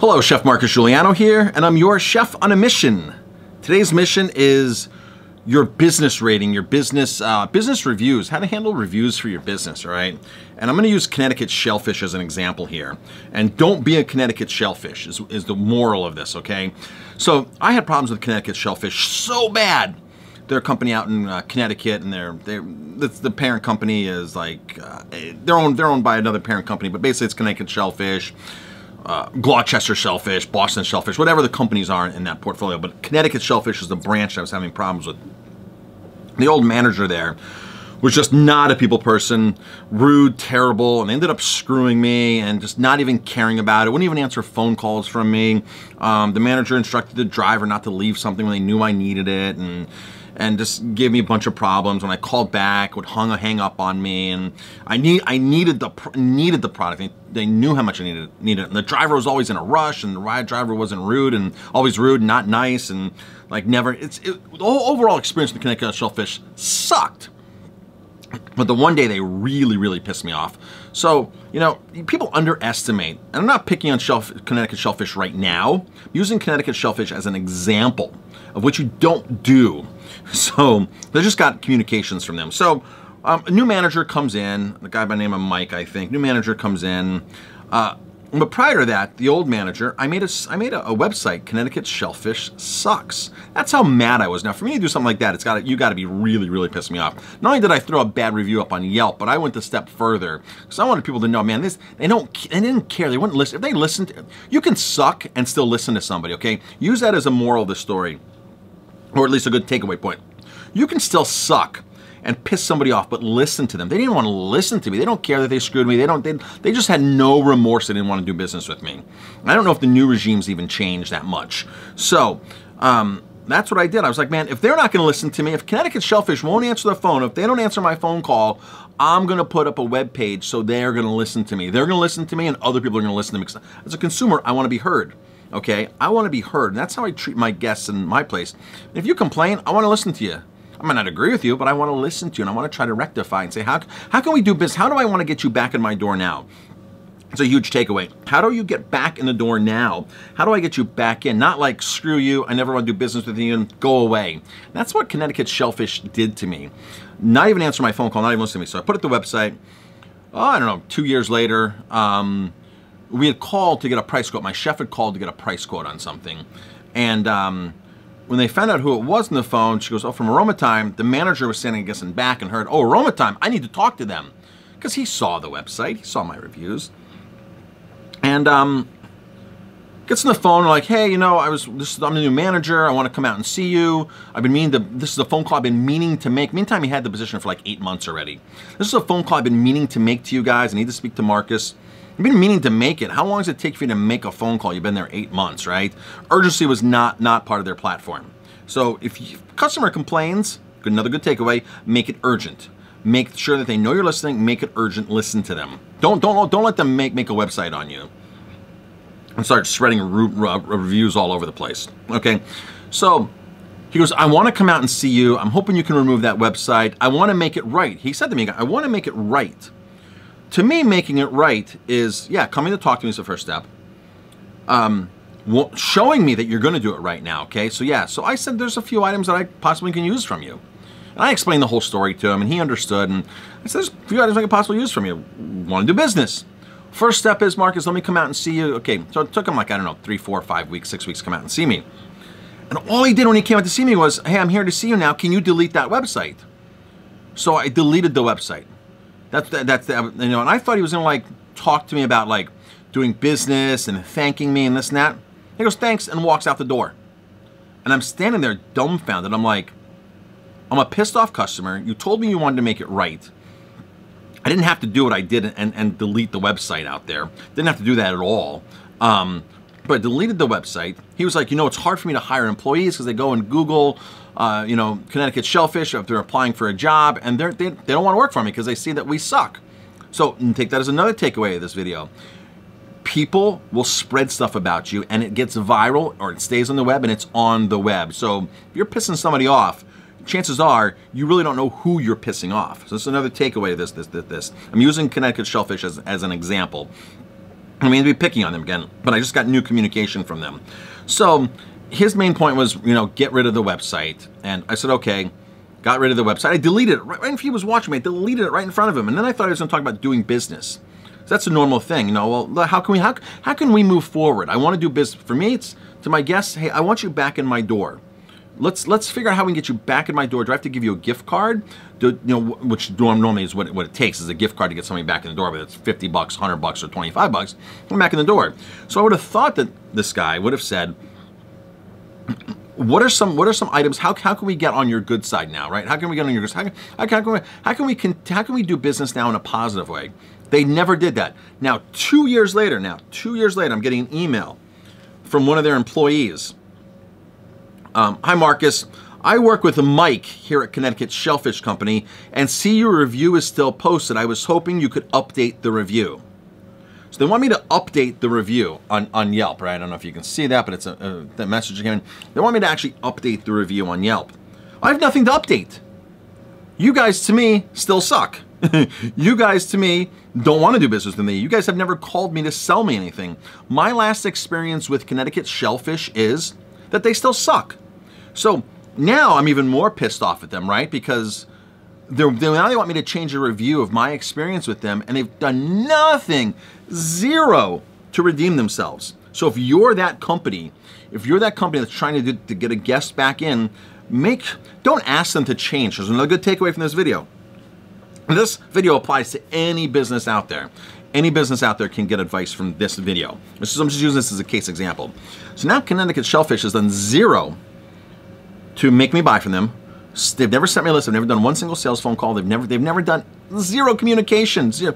Hello, Chef Marcus Guiliano here, and I'm your chef on a mission. Today's mission is your business rating, your business reviews, how to handle reviews for your business, all right? And I'm gonna use Connecticut shellfish as an example here. And don't be a Connecticut shellfish is the moral of this, okay? So I had problems with Connecticut shellfish so bad. They're a company out in Connecticut, and the parent company is like, they're owned by another parent company, but basically it's Connecticut shellfish, Gloucester shellfish, Boston shellfish, whatever the companies are in that portfolio. But Connecticut shellfish is the branch I was having problems with. The old manager there was just not a people person, rude, terrible, and ended up screwing me and just not even caring about it. Wouldn't even answer phone calls from me. The manager instructed the driver not to leave something when they knew I needed it, and just gave me a bunch of problems. When I called back, would hang up on me, and I needed the product. They knew how much I needed it. And the driver was always in a rush, and the ride driver wasn't rude, and always rude, and not nice, and like never. The whole overall experience with the Connecticut shellfish sucked. But the one day they really pissed me off. So, you know, people underestimate, and I'm not picking on Connecticut shellfish right now, I'm using Connecticut shellfish as an example of what you don't do. So they just got communications from them. So a new manager comes in, a guy by the name of Mike, I think. New manager comes in. But prior to that, the old manager, I made a website, Connecticut Shellfish Sucks. That's how mad I was. Now, for me to do something like that, you got to be really pissed me off. Not only did I throw a bad review up on Yelp, but I went a step further because I wanted people to know, man, they didn't care. They wouldn't listen. If they listened, you can suck and still listen to somebody. Okay, use that as a moral of the story, or at least a good takeaway point. You can still suck and piss somebody off, but listen to them. They didn't want to listen to me. They don't care that they screwed me. They just had no remorse. They didn't want to do business with me. I don't know if the new regimes even changed that much. So that's what I did. I was like, man, if they're not going to listen to me, if Connecticut shellfish won't answer the phone, if they don't answer my phone call, I'm going to put up a web page so they're going to listen to me. They're going to listen to me, and other people are going to listen to me. Because as a consumer, I want to be heard. Okay, I want to be heard. And that's how I treat my guests in my place. If you complain, I want to listen to you. I might not agree with you, but I want to listen to you, and I want to try to rectify and say, how can we do business? How do I want to get you back in my door now? It's a huge takeaway. How do you get back in the door now? How do I get you back in? Not like, screw you, I never want to do business with you, and go away. That's what Connecticut shellfish did to me. Not even answer my phone call, not even listen to me. So I put it to the website. Oh, I don't know, 2 years later, we had called to get a price quote. My chef had called to get a price quote on something. And when they found out who it was on the phone, she goes, oh, from Aroma Time. The manager was standing, I guess, in back and heard, oh, Aroma Time, I need to talk to them. Because he saw the website, he saw my reviews. And gets on the phone, like, hey, you know, I'm the new manager, I want to come out and see you. This is a phone call I've been meaning to make. Meantime, he had the position for like 8 months already. This is a phone call I've been meaning to make to you guys. I need to speak to Marcus. You've been meaning to make it. How long does it take for you to make a phone call? You've been there 8 months, right? Urgency was not part of their platform. So if a customer complains, another good takeaway, make it urgent. Make sure that they know you're listening, make it urgent, listen to them. Don't let them make a website on you and start spreading reviews all over the place, okay? So he goes, I want to come out and see you. I'm hoping you can remove that website. I want to make it right. He said to me, I want to make it right. To me, making it right is, yeah, coming to talk to me is the first step. Showing me that you're going to do it right now, okay? So yeah, so I said there's a few items that I possibly can use from you. And I explained the whole story to him, and he understood. And I said, there's a few items I can possibly use from you. Want to do business. First step is, Marcus, let me come out and see you. Okay, so it took him like, I don't know, 3, 4, 5 weeks, 6 weeks to come out and see me. And all he did when he came out to see me was, hey, I'm here to see you now. Can you delete that website? So I deleted the website. That's you know, and I thought he was gonna like talk to me about like doing business and thanking me and this and that. He goes, thanks, and walks out the door. And I'm standing there dumbfounded. I'm like, I'm a pissed off customer. You told me you wanted to make it right. I didn't have to do what I did and delete the website out there. Didn't have to do that at all. But I deleted the website. He was like, you know, it's hard for me to hire employees because they go and Google, you know, Connecticut shellfish if they're applying for a job, and they don't want to work for me because they see that we suck. So take that as another takeaway of this video. People will spread stuff about you, and it gets viral, or it stays on the web, and it's on the web. So if you're pissing somebody off, chances are you really don't know who you're pissing off. So this is another takeaway of this. I'm using Connecticut shellfish as an example. I mean, to be picking on them again, but I just got new communication from them. So his main point was, get rid of the website. And I said, okay, got rid of the website. I deleted it. Right if he was watching me, I deleted it right in front of him. And then I thought he was going to talk about doing business. So that's a normal thing. Well, how can we move forward? I want to do business. For me, it's to my guests, hey, I want you back in my door. Let's figure out how we can get you back in my door. Do I have to give you a gift card? Which normally is what it takes is a gift card to get somebody back in the door, but it's $50, $100, or $25. I'm back in the door. So I would have thought that this guy would have said, what are some items? How can we get on your good side now, right? How can we get on your good side? How can we do business now in a positive way? They never did that. Now 2 years later, I'm getting an email from one of their employees. Hi, Marcus. I work with Mike here at Connecticut Shellfish Company and see your review is still posted. I was hoping you could update the review. So they want me to update the review on Yelp, right? I don't know if you can see that, but it's the message came in. They want me to actually update the review on Yelp. I have nothing to update. You guys, to me, still suck. You guys, to me, don't want to do business with me. You guys have never called me to sell me anything. My last experience with Connecticut Shellfish is that they still suck. So now I'm even more pissed off at them, right? Because now they want me to change a review of my experience with them, and they've done nothing, zero, to redeem themselves. So if you're that company that's trying to get a guest back in, don't ask them to change. There's another good takeaway from this video. This video applies to any business out there. Any business out there can get advice from this video. I'm just using this as a case example. So now Connecticut Shellfish has done zero to make me buy from them. They've never sent me a list. They've never done one single sales phone call. They've never done zero communication. Zero.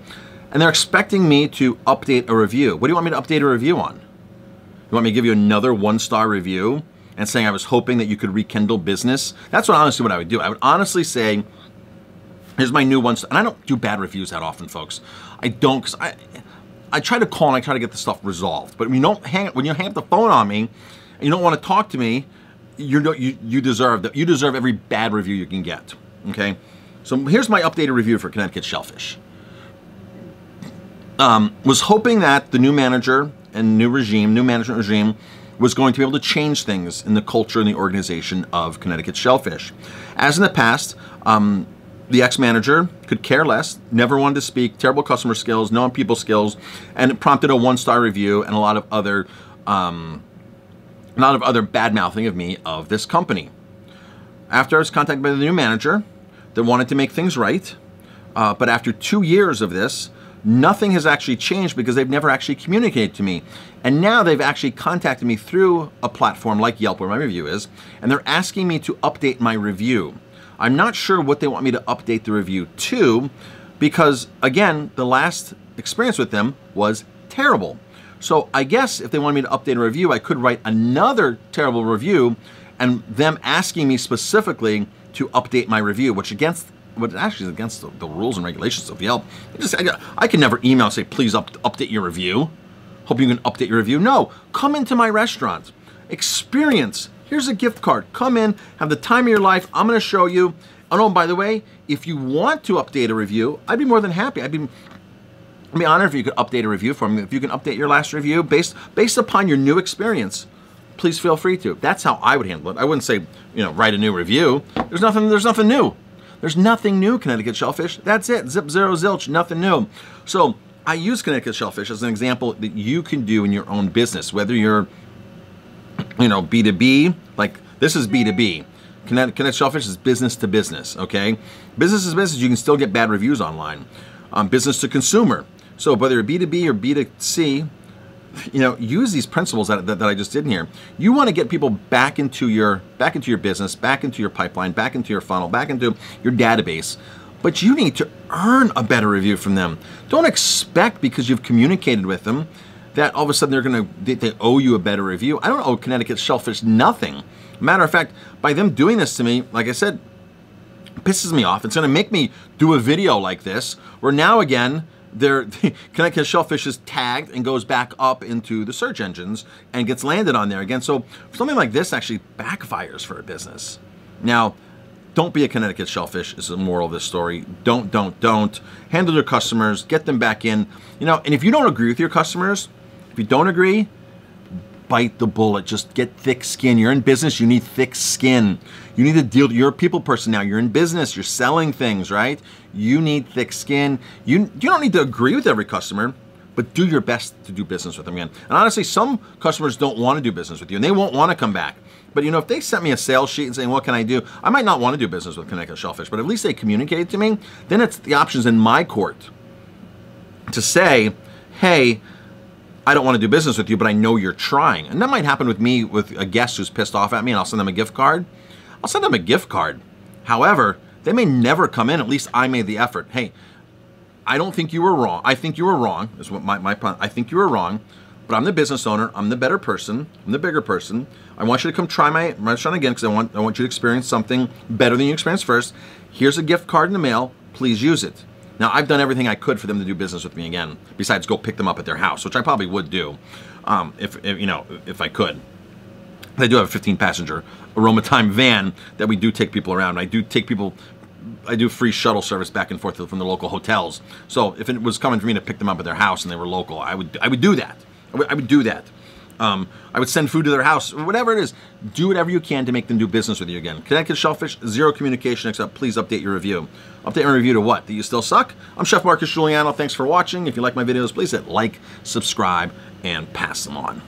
And they're expecting me to update a review. What do you want me to update a review on? You want me to give you another 1-star review and saying I was hoping that you could rekindle business? That's honestly what I would do. I would honestly say, here's my new 1-star. And I don't do bad reviews that often, folks. I don't, because I try to call and I try to get the stuff resolved. But when you hang up the phone on me and you don't want to talk to me, you deserve every bad review you can get. Okay, so here's my updated review for Connecticut Shellfish. Was hoping that the new manager and new management regime was going to be able to change things in the culture and the organization of Connecticut Shellfish. As in the past, the ex-manager could care less, never wanted to speak, terrible customer skills, no people skills, and it prompted a 1-star review and a lot of other bad-mouthing of me of this company. After I was contacted by the new manager that wanted to make things right, but after 2 years of this, nothing has actually changed because they've never actually communicated to me. And now they've actually contacted me through a platform like Yelp where my review is, and they're asking me to update my review. I'm not sure what they want me to update the review to because, again, the last experience with them was terrible. So I guess if they wanted me to update a review, I could write another terrible review and them asking me specifically to update my review, which actually is against the rules and regulations of Yelp. I can never email and say, please update your review. Hope you can update your review. No, come into my restaurant. Experience. Here's a gift card. Come in, have the time of your life. I'm going to show you. Oh, by the way, if you want to update a review, I'd be more than happy. I'd be honored if you could update a review for me. If you can update your last review based upon your new experience, please feel free to. That's how I would handle it. I wouldn't say, write a new review. There's nothing new. There's nothing new, Connecticut Shellfish. That's it. Zip, zero, zilch, nothing new. So I use Connecticut Shellfish as an example that you can do in your own business, whether you're, B2B, like this is B2B. Connecticut Shellfish is business to business, okay? Business to business, you can still get bad reviews online. Business to consumer. So whether you're B2B or B2C, use these principles that I just did in here. You want to get people back into your business, back into your pipeline, back into your funnel, back into your database. But you need to earn a better review from them. Don't expect because you've communicated with them that all of a sudden they owe you a better review. I don't owe Connecticut Shellfish nothing. Matter of fact, by them doing this to me, like I said, it pisses me off. It's going to make me do a video like this where now again, Connecticut Shellfish is tagged and goes back up into the search engines and gets landed on there again. So something like this actually backfires for a business. Now, don't be a Connecticut Shellfish is the moral of this story. Don't. Handle your customers, get them back in. And if you don't agree with your customers, If you don't agree, bite the bullet. Just get thick skin. You're in business, you need thick skin. You need to deal, you're a people person now. You're in business, you're selling things, right? You need thick skin. You don't need to agree with every customer, but do your best to do business with them again. And honestly, some customers don't want to do business with you and they won't want to come back. But you know, if they sent me a sales sheet and saying, what can I do? I might not want to do business with Connected Shellfish, but at least they communicate to me. Then it's the options in my court to say, hey, I don't want to do business with you, but I know you're trying. And that might happen with me with a guest who's pissed off at me and I'll send them a gift card. I'll send them a gift card. However, they may never come in. At least I made the effort. Hey, I don't think you were wrong. I think you were wrong. Is what my point. I think you were wrong, but I'm the business owner. I'm the better person. I'm the bigger person. I want you to come try my restaurant again because I want you to experience something better than you experienced first. Here's a gift card in the mail. Please use it. Now, I've done everything I could for them to do business with me again, besides go pick them up at their house, which I probably would do if I could. I do have a 15-passenger Aroma Time van that we do take people around. I do free shuttle service back and forth from the local hotels. So if it was coming for me to pick them up at their house and they were local, I would do that. I would do that. I would send food to their house, whatever it is. Do whatever you can to make them do business with you again. Connected Shellfish, zero communication except please update your review. Update my review to what? That you still suck? I'm Chef Marcus Guiliano. Thanks for watching. If you like my videos, please hit like, subscribe, and pass them on.